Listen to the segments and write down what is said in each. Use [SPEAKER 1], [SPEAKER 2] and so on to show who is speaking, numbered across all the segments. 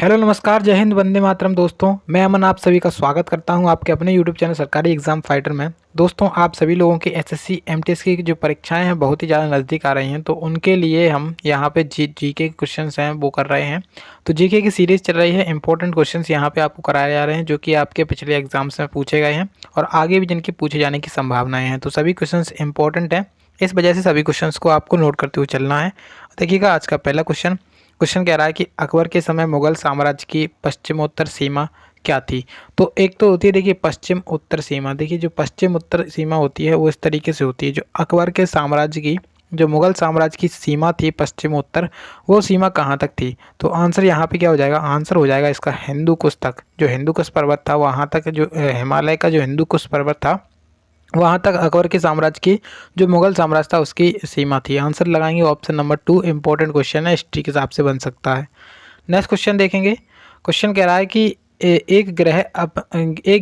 [SPEAKER 1] Hello नमस्कार, जय हिंद, वंदे मातरम। दोस्तों, मैं अमन आप सभी का स्वागत करता हूं आपके अपने यूट्यूब चैनल सरकारी एग्जाम फाइटर में। दोस्तों, आप सभी लोगों की एसएससी एमटीएस की जो परीक्षाएं हैं बहुत ही ज़्यादा नज़दीक आ रही हैं, तो उनके लिए हम यहां पे जीके के क्वेश्चंस हैं वो कर रहे हैं। तो जीके की सीरीज़ चल रही है, इंपॉर्टेंट क्वेश्चंस यहाँ पे आपको कराए जा रहे हैं जो कि आपके पिछले एग्जाम्स में पूछे गए हैं और आगे भी जिनके पूछे जाने की संभावनाएँ हैं। तो सभी क्वेश्चन इंपॉर्टेंट हैं, इस वजह से सभी क्वेश्चंस को आपको नोट करते हुए चलना है। देखिएगा आज का पहला क्वेश्चन। क्वेश्चन कह रहा है कि अकबर के समय मुगल साम्राज्य की पश्चिमोत्तर सीमा क्या थी। तो एक तो होती है, देखिए, पश्चिम उत्तर सीमा। देखिए, जो पश्चिम उत्तर सीमा होती है वो इस तरीके से होती है। जो अकबर के साम्राज्य की, जो मुगल साम्राज्य की सीमा थी पश्चिम उत्तर, वो सीमा कहाँ तक थी। तो आंसर यहाँ पे क्या हो जाएगा, आंसर हो जाएगा इसका हिंदू कुश तक। जो हिंदू कुश पर्वत था वहाँ तक, जो हिमालय का जो हिंदू कुश पर्वत था वहाँ तक अकबर के साम्राज्य की, जो मुगल साम्राज्य था उसकी सीमा थी। आंसर लगाएंगे ऑप्शन नंबर 2। इंपॉर्टेंट क्वेश्चन है, हिस्ट्री के हिसाब से बन सकता है। नेक्स्ट क्वेश्चन देखेंगे। क्वेश्चन कह रहा है कि एक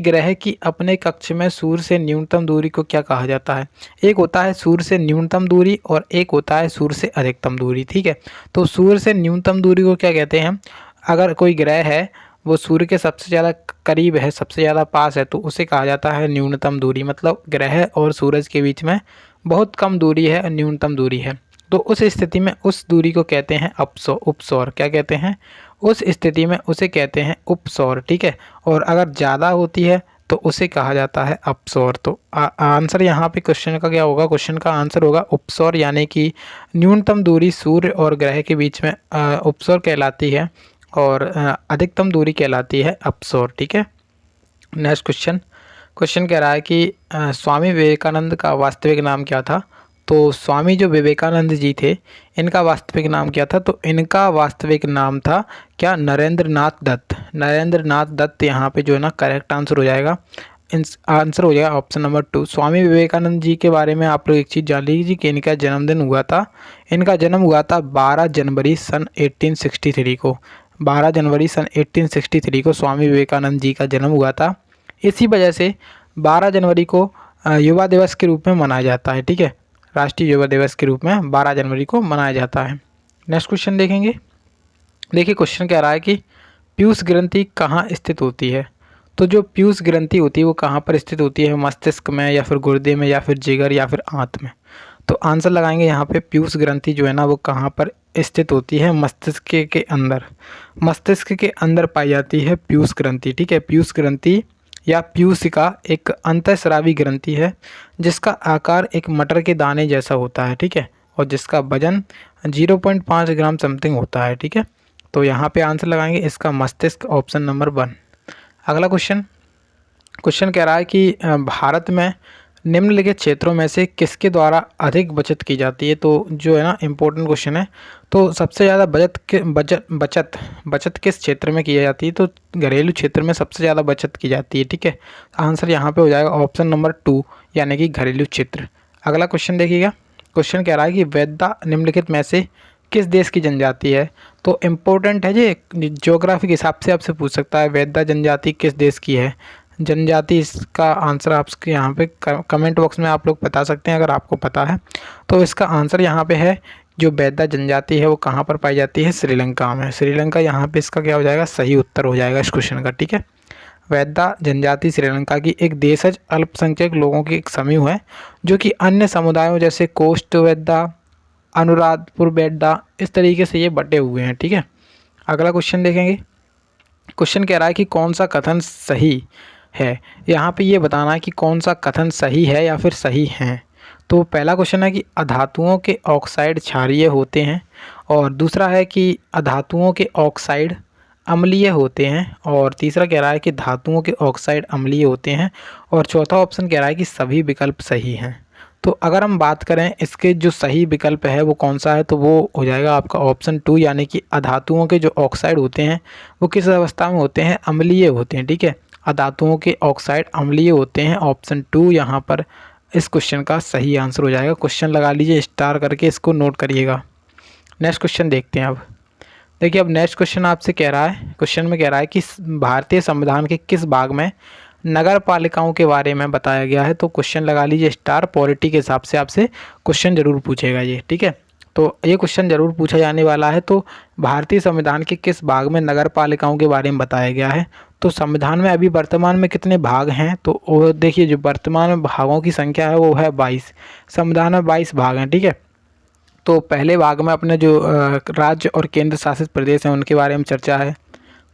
[SPEAKER 1] ग्रह की अपने कक्ष में सूर्य से न्यूनतम दूरी को क्या कहा जाता है। एक होता है सूर्य से न्यूनतम दूरी और एक होता है सूर्य से अधिकतम दूरी। ठीक है, तो सूर्य से न्यूनतम दूरी को क्या कहते हैं। अगर कोई ग्रह है वो सूर्य के सबसे ज़्यादा करीब है, सबसे ज़्यादा पास है, तो उसे कहा जाता है न्यूनतम दूरी। मतलब ग्रह और सूरज के बीच में बहुत कम दूरी है और न्यूनतम दूरी है, तो उस स्थिति में उस दूरी को कहते हैं उपसौर। क्या कहते हैं, उस स्थिति में उसे कहते हैं उपसौर। ठीक है, और अगर ज़्यादा होती है तो उसे कहा जाता है अपसौर। तो आंसर यहाँ पे क्वेश्चन का क्या होगा, क्वेश्चन का आंसर होगा उपसौर, यानी कि न्यूनतम दूरी सूर्य और ग्रह के बीच में उपसौर कहलाती है और अधिकतम दूरी कहलाती है अपसौर। ठीक है, नेक्स्ट क्वेश्चन। क्वेश्चन कह रहा है कि स्वामी विवेकानंद का वास्तविक नाम क्या था। तो स्वामी जो विवेकानंद जी थे, इनका वास्तविक नाम क्या था। तो इनका वास्तविक नाम था क्या, नरेंद्र नाथ दत्त। नरेंद्र नाथ दत्त यहाँ पे जो है ना करेक्ट आंसर हो जाएगा। आंसर हो जाएगा ऑप्शन नंबर 2। स्वामी विवेकानंद जी के बारे में आप लोग एक चीज़ जान लीजिए कि इनका जन्मदिन हुआ था, इनका जन्म हुआ था 12 जनवरी सन 1863 को। 12 जनवरी सन 1863 को स्वामी विवेकानंद जी का जन्म हुआ था। इसी वजह से 12 जनवरी को युवा दिवस के रूप में मनाया जाता है। ठीक है, राष्ट्रीय युवा दिवस के रूप में 12 जनवरी को मनाया जाता है। नेक्स्ट क्वेश्चन देखेंगे। देखिए, क्वेश्चन कह रहा है कि पीयूष ग्रंथि कहाँ स्थित होती है। तो जो पीयूष ग्रंथि होती है वो कहाँ पर स्थित होती है, मस्तिष्क में या फिर गुर्दे में या फिर जिगर या फिर आंत में। तो आंसर लगाएंगे यहाँ पे पीयूष ग्रंथि जो है ना वो कहाँ पर स्थित होती है, मस्तिष्क के अंदर। मस्तिष्क के अंदर पाई जाती है पीयूष ग्रंथि। ठीक है, पीयूष ग्रंथि या पीयूषिका एक अंतःस्रावी ग्रंथि है जिसका आकार एक मटर के दाने जैसा होता है। ठीक है, और जिसका वजन 0.5 ग्राम समथिंग होता है। ठीक है, तो यहाँ पे आंसर लगाएंगे इसका मस्तिष्क, ऑप्शन नंबर 1। अगला क्वेश्चन। क्वेश्चन कह रहा है कि भारत में निम्नलिखित क्षेत्रों में से किसके द्वारा अधिक बचत की जाती है। तो जो है ना इम्पोर्टेंट क्वेश्चन है। तो सबसे ज़्यादा बचत किस क्षेत्र में की जाती है। तो घरेलू क्षेत्र में सबसे ज़्यादा बचत की जाती है। ठीक है, आंसर यहाँ पे हो जाएगा ऑप्शन नंबर 2, यानी कि घरेलू क्षेत्र। अगला क्वेश्चन देखिएगा। क्वेश्चन कह रहा है कि वेदा निम्नलिखित में से किस देश की जनजाति है। तो इम्पोर्टेंट है, ये ज्योग्राफी के हिसाब से आपसे पूछ सकता है, वेदा जनजाति किस देश की है जनजाति। इसका आंसर आपके यहाँ पे कमेंट बॉक्स में आप लोग बता सकते हैं अगर आपको पता है। तो इसका आंसर यहाँ पे है, जो वेदा जनजाति है वो कहाँ पर पाई जाती है, श्रीलंका में। श्रीलंका यहाँ पे इसका क्या हो जाएगा, सही उत्तर हो जाएगा इस क्वेश्चन का। ठीक है, वेदा जनजाति श्रीलंका की एक देशज अल्पसंख्यक लोगों की एक समूह है जो कि अन्य समुदायों जैसे कोस्ट वेदा, अनुराधपुर वेदा, इस तरीके से ये बटे हुए हैं। ठीक है, अगला क्वेश्चन देखेंगे। क्वेश्चन कह रहा है कि कौन सा कथन सही है। यहाँ पे ये बताना है कि कौन सा कथन सही है या फिर सही है। तो पहला क्वेश्चन है कि अधातुओं के ऑक्साइड क्षारीय होते हैं, और दूसरा है कि अधातुओं के ऑक्साइड अम्लीय होते हैं, और तीसरा कह रहा है कि धातुओं के ऑक्साइड अम्लीय होते हैं, और चौथा ऑप्शन कह रहा है कि सभी विकल्प सही हैं। तो अगर हम बात करें इसके जो सही विकल्प है वो कौन सा है, तो वो हो जाएगा आपका ऑप्शन 2, यानी कि अधातुओं के जो ऑक्साइड होते हैं वो किस अवस्था में होते हैं, अम्लीय होते हैं। ठीक है, अधातुओं के ऑक्साइड अम्लीय होते हैं। ऑप्शन 2 यहाँ पर इस क्वेश्चन का सही आंसर हो जाएगा। क्वेश्चन लगा लीजिए स्टार करके, इसको नोट करिएगा। नेक्स्ट क्वेश्चन देखते हैं अब। देखिए, अब नेक्स्ट क्वेश्चन आपसे कह रहा है, क्वेश्चन में कह रहा है कि भारतीय संविधान के किस भाग में नगर पालिकाओं के बारे में बताया गया है। तो क्वेश्चन लगा लीजिए स्टार, पॉलिटी के हिसाब से आपसे क्वेश्चन जरूर पूछेगा ये। ठीक है, तो ये क्वेश्चन जरूर पूछा जाने वाला है। तो भारतीय संविधान के किस भाग में नगर पालिकाओं के बारे में बताया गया है? तो संविधान में अभी वर्तमान में कितने भाग हैं? तो वो देखिए, जो वर्तमान में भागों की संख्या है वो है 22। संविधान में 22 भाग हैं, ठीक है। तो पहले भाग में अपने जो राज्य और केंद्र शासित प्रदेश हैं उनके बारे में चर्चा है।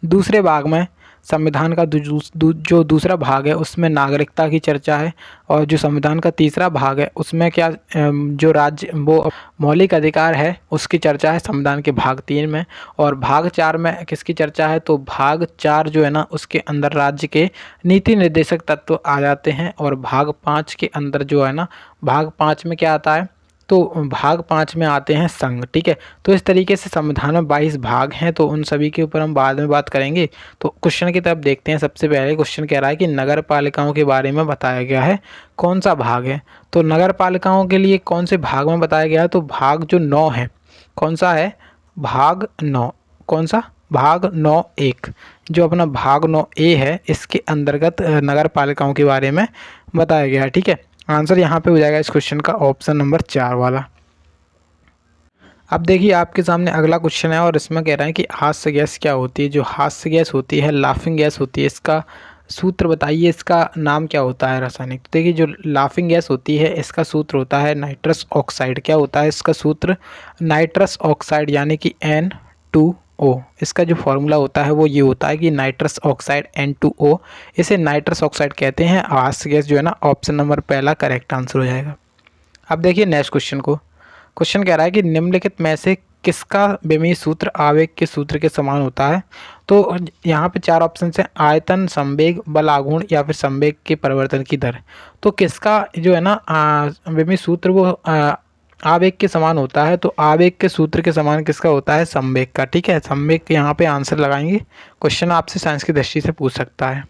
[SPEAKER 1] दूसरे भाग में संविधान का जो दूसरा भाग है उसमें नागरिकता की चर्चा है। और जो संविधान का तीसरा भाग है उसमें क्या जो राज्य वो मौलिक अधिकार है उसकी चर्चा है संविधान के भाग 3 में। और भाग 4 में किसकी चर्चा है? तो भाग 4 जो है ना उसके अंदर राज्य के नीति निर्देशक तत्व आ जाते हैं। और भाग 5 के अंदर जो है ना, भाग 5 में क्या आता है? तो भाग 5 में आते हैं संघ, ठीक है। तो इस तरीके से संविधान में 22 भाग हैं, तो उन सभी के ऊपर हम बाद में बात करेंगे। तो क्वेश्चन की तरफ देखते हैं। सबसे पहले क्वेश्चन कह रहा है कि नगर पालिकाओं के बारे में बताया गया है, कौन सा भाग है? तो नगर पालिकाओं के लिए कौन से भाग में बताया गया है? तो भाग जो 9 है, कौन सा है? भाग 9। कौन सा? भाग 9(1), जो अपना भाग 9(a) है, इसके अंतर्गत नगर पालिकाओं के बारे में बताया गया है, ठीक है। आंसर यहाँ पे हो जाएगा इस क्वेश्चन का ऑप्शन नंबर 4 वाला। अब देखिए आपके सामने अगला क्वेश्चन है और इसमें कह रहा है कि हास्य गैस क्या होती है? जो हास्य गैस होती है, लाफिंग गैस होती है, इसका सूत्र बताइए, इसका नाम क्या होता है रासायनिक? तो देखिए, जो लाफिंग गैस होती है इसका सूत्र होता है नाइट्रस ऑक्साइड। क्या होता है इसका सूत्र? नाइट्रस ऑक्साइड, यानी कि N2O। इसका जो फॉर्मूला होता है वो ये होता है कि नाइट्रस ऑक्साइड N2O, इसे नाइट्रस ऑक्साइड कहते हैं। हास्य गैस जो है ना, ऑप्शन नंबर पहला करेक्ट आंसर हो जाएगा। अब देखिए नेक्स्ट क्वेश्चन को। क्वेश्चन कह रहा है कि निम्नलिखित में से किसका विमीय सूत्र आवेग के सूत्र के समान होता है? तो यहाँ पे 4 ऑप्शन हैं: आयतन, संवेग, बल आघूर्ण या फिर संवेग के परिवर्तन की दर। तो किसका जो है ना विमीय सूत्र वो आवेग के समान होता है? तो आवेग के सूत्र के समान किसका होता है? संवेग का, ठीक है। संवेग के यहाँ पे आंसर लगाएंगे। क्वेश्चन आपसे साइंस की दृष्टि से पूछ सकता है।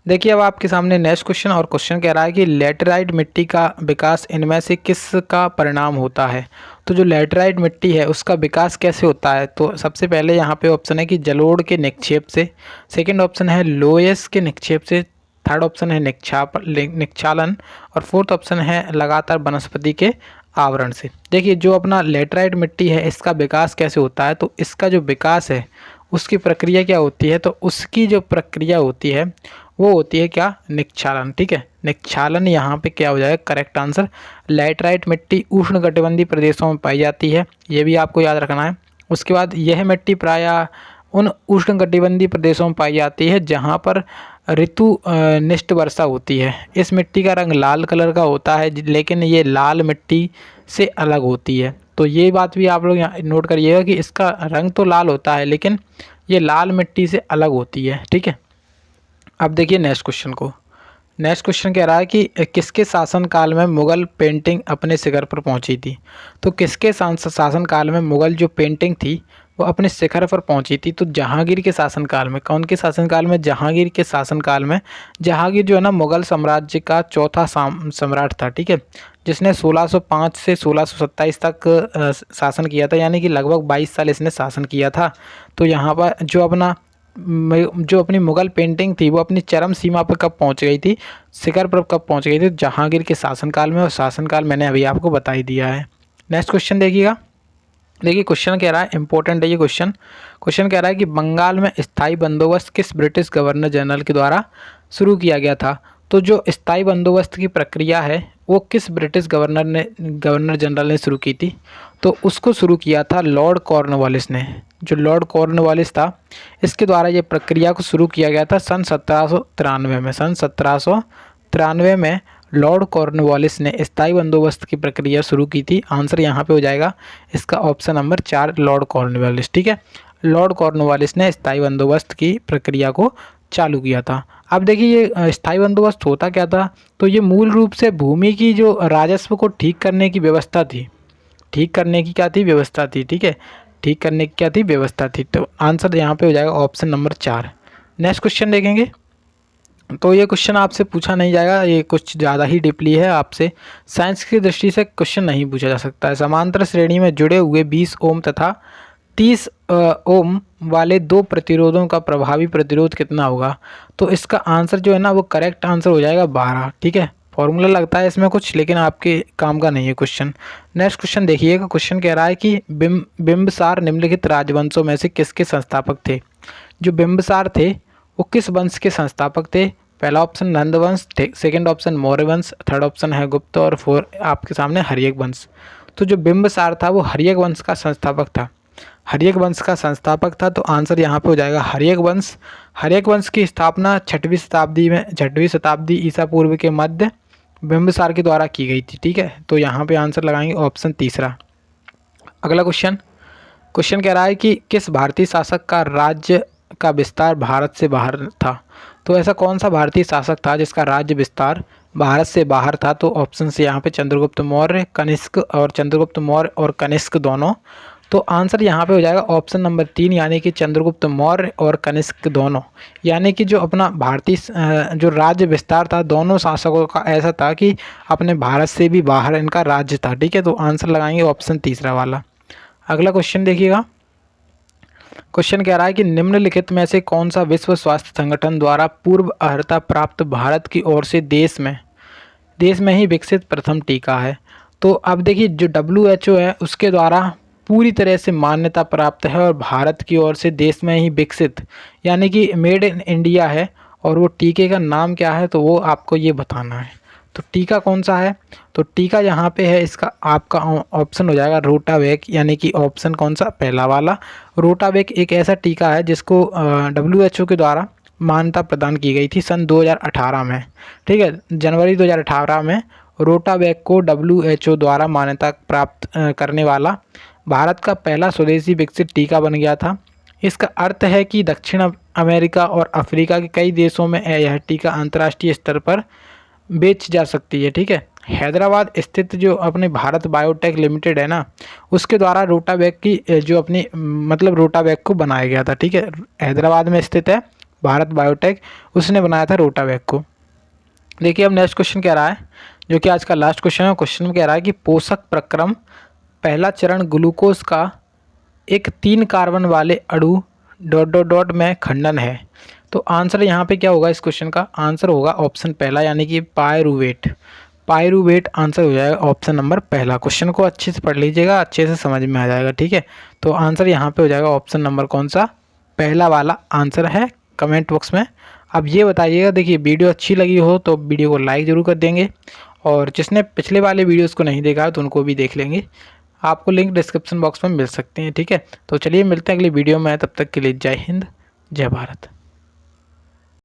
[SPEAKER 1] देखिए अब आपके सामने नेक्स्ट क्वेश्चन, और क्वेश्चन कह रहा है कि लैटेराइट मिट्टी का विकास इनमें से किसका परिणाम होता है? तो जो लैटेराइट मिट्टी है उसका विकास कैसे होता है? तो सबसे पहले यहाँ पे ऑप्शन है कि जलोढ़ के निक्षेप से, सेकंड ऑप्शन है लोयस के निक्षेप से, थर्ड ऑप्शन है निक्षालन, और फोर्थ ऑप्शन है लगातार वनस्पति के आवरण से। देखिए जो अपना लैटेराइट मिट्टी है इसका विकास कैसे होता है? तो इसका जो विकास है उसकी प्रक्रिया क्या होती है? तो उसकी जो प्रक्रिया होती है वो होती है क्या? निक्षालन, ठीक है। निक्षालन यहाँ पे क्या हो जाएगा? Correct answer. लैटेराइट मिट्टी उष्णकटिबंधीय प्रदेशों में पाई जाती है, ये भी आपको याद रखना है। उसके बाद यह मिट्टी प्रायः उन उष्णकटिबंधीय प्रदेशों में पाई जाती है जहाँ पर ऋतु निष्ठ वर्षा होती है। इस मिट्टी का रंग लाल कलर का होता है, लेकिन ये लाल मिट्टी से अलग होती है। तो ये बात भी आप लोग यहाँ नोट करिएगा कि इसका रंग तो लाल होता है लेकिन ये लाल मिट्टी से अलग होती है, ठीक है। अब देखिए नेक्स्ट क्वेश्चन को। नेक्स्ट क्वेश्चन कह रहा है कि किसके शासनकाल में मुगल पेंटिंग अपने शिखर पर पहुंची थी? तो किसके शासनकाल में मुगल जो पेंटिंग थी वो अपने शिखर पर पहुंची थी? तो जहांगीर के शासनकाल में। कौन के शासनकाल में? जहांगीर के शासनकाल में। जहांगीर जो है ना मुगल साम्राज्य का चौथा सम्राट था, ठीक है, जिसने 1605 से 1627 तक शासन किया था, यानी कि लगभग 22 साल इसने शासन किया था। तो यहाँ पर जो अपनी मुगल पेंटिंग थी वो अपनी चरम सीमा पर कब पहुंच गई थी, शिखर पर कब पहुंच गई थी? जहांगीर के शासनकाल में, और शासनकाल मैंने अभी आपको बता ही दिया है। नेक्स्ट क्वेश्चन देखिएगा। देखिए क्वेश्चन कह रहा है, इंपॉर्टेंट है ये क्वेश्चन। क्वेश्चन कह रहा है कि बंगाल में स्थायी बंदोबस्त किस ब्रिटिश गवर्नर जनरल के द्वारा शुरू किया गया था? तो जो स्थायी बंदोबस्त की प्रक्रिया है वो किस ब्रिटिश गवर्नर जनरल ने शुरू की थी? तो उसको शुरू किया था लॉर्ड कॉर्नवालिस ने। जो लॉर्ड कॉर्नवालिस था इसके द्वारा ये प्रक्रिया को शुरू किया गया था सन 1793 में। सन 1793 में लॉर्ड कॉर्नवालिस ने स्थायी बंदोबस्त की प्रक्रिया शुरू की थी। आंसर यहाँ पे हो जाएगा इसका ऑप्शन नंबर 4, लॉर्ड कॉर्नवालिस, ठीक है। लॉर्ड कॉर्नवालिस ने स्थायी बंदोबस्त की प्रक्रिया को चालू किया था। अब देखिए ये स्थायी बंदोबस्त होता क्या था? तो ये मूल रूप से भूमि की जो राजस्व को ठीक करने की व्यवस्था थी। ठीक करने की क्या थी? व्यवस्था थी, ठीक है। ठीक करने की क्या थी? व्यवस्था थी। तो आंसर यहाँ पे हो जाएगा ऑप्शन नंबर 4। नेक्स्ट क्वेश्चन देखेंगे। तो ये क्वेश्चन आपसे पूछा नहीं जाएगा, ये कुछ ज़्यादा ही डीपली है, आपसे साइंस की दृष्टि से क्वेश्चन नहीं पूछा जा सकता है। समांतर श्रेणी में जुड़े हुए 20 ओम तथा 30 ओम वाले दो प्रतिरोधों का प्रभावी प्रतिरोध कितना होगा? तो इसका आंसर जो है ना वो करेक्ट आंसर हो जाएगा 12, ठीक है। फॉर्मूला लगता है इसमें कुछ, लेकिन आपके काम का नहीं है क्वेश्चन। नेक्स्ट क्वेश्चन देखिएगा। क्वेश्चन कह रहा है कि बिंबसार निम्नलिखित राजवंशों में से किसके संस्थापक थे। जो बिंबसार थे वो किस वंश के संस्थापक थे। पहला ऑप्शन नंद वंश, सेकेंड ऑप्शन मौर्य वंश, थर्ड ऑप्शन है गुप्त और फोर आपके सामने हर्यक वंश। तो जो बिंबसार था वो हर्यक वंश का संस्थापक था। हर्यक वंश का संस्थापक था, तो आंसर यहाँ पे हो जाएगा हर्यक वंश। हर्यक वंश की स्थापना 6वीं शताब्दी ईसा पूर्व के मध्य बिंबसार के द्वारा की गई थी। ठीक है, तो यहाँ पे आंसर लगाएंगे ऑप्शन तीसरा। अगला क्वेश्चन कह रहा है कि किस भारतीय शासक का राज्य का विस्तार भारत से बाहर था। तो ऐसा कौन सा भारतीय शासक था जिसका राज्य विस्तार भारत से बाहर था। तो ऑप्शन से यहाँ पे चंद्रगुप्त मौर्य, कनिष्क और चंद्रगुप्त मौर्य और कनिष्क दोनों। तो आंसर यहाँ पे हो जाएगा ऑप्शन नंबर 3, यानी कि चंद्रगुप्त मौर्य और कनिष्क दोनों। यानी कि जो अपना भारतीय जो राज्य विस्तार था दोनों शासकों का ऐसा था कि अपने भारत से भी बाहर इनका राज्य था। ठीक है, तो आंसर लगाएंगे ऑप्शन तीसरा वाला। अगला क्वेश्चन देखिएगा। क्वेश्चन कह रहा है कि निम्नलिखित में से कौन सा विश्व स्वास्थ्य संगठन द्वारा पूर्व अर्हता प्राप्त भारत की ओर से देश में ही विकसित प्रथम टीका है। तो अब देखिए जो WHO है उसके द्वारा पूरी तरह से मान्यता प्राप्त है और भारत की ओर से देश में ही विकसित यानी कि मेड इन इंडिया है। और वो टीके का नाम क्या है तो वो आपको ये बताना है। तो टीका कौन सा है, तो टीका यहाँ पे है इसका आपका ऑप्शन हो जाएगा रोटावेक, यानी कि ऑप्शन कौन सा, पहला वाला। रोटावेक एक ऐसा टीका है जिसको WHO के द्वारा मान्यता प्रदान की गई थी सन 2018 में। ठीक है, जनवरी 2018 में रोटावेक को WHO द्वारा मान्यता प्राप्त करने वाला भारत का पहला स्वदेशी विकसित टीका बन गया था। इसका अर्थ है कि दक्षिण अमेरिका और अफ्रीका के कई देशों में यह टीका अंतर्राष्ट्रीय स्तर पर बेच जा सकती है। ठीक है, हैदराबाद स्थित जो अपने भारत बायोटेक लिमिटेड है ना, उसके द्वारा रोटावेक की जो अपनी मतलब रोटावेक को बनाया गया था। ठीक है, हैदराबाद में स्थित है भारत बायोटेक, उसने बनाया था रोटावेक को। देखिए अब नेक्स्ट क्वेश्चन कह रहा है, जो कि आज का लास्ट क्वेश्चन है। क्वेश्चन में कह रहा है कि पोषक प्रक्रम पहला चरण ग्लूकोज का एक 3 कार्बन वाले अणु ... में खंडन है। तो आंसर यहाँ पे क्या होगा, इस क्वेश्चन का आंसर होगा ऑप्शन पहला, यानी कि पायरूवेट आंसर हो जाएगा ऑप्शन नंबर पहला। क्वेश्चन को अच्छे से पढ़ लीजिएगा, अच्छे से समझ में आ जाएगा। ठीक है, तो आंसर यहाँ पे हो जाएगा ऑप्शन नंबर कौन सा, पहला वाला आंसर है। कमेंट बॉक्स में अब ये बताइएगा। देखिए वीडियो अच्छी लगी हो तो वीडियो को लाइक ज़रूर कर देंगे, और जिसने पिछले वाले वीडियोज़ को नहीं देखा तो उनको भी देख लेंगे। आपको लिंक डिस्क्रिप्शन बॉक्स में मिल सकते हैं। ठीक है, तो चलिए मिलते हैं अगली वीडियो में, तब तक के लिए जय हिंद, जय भारत।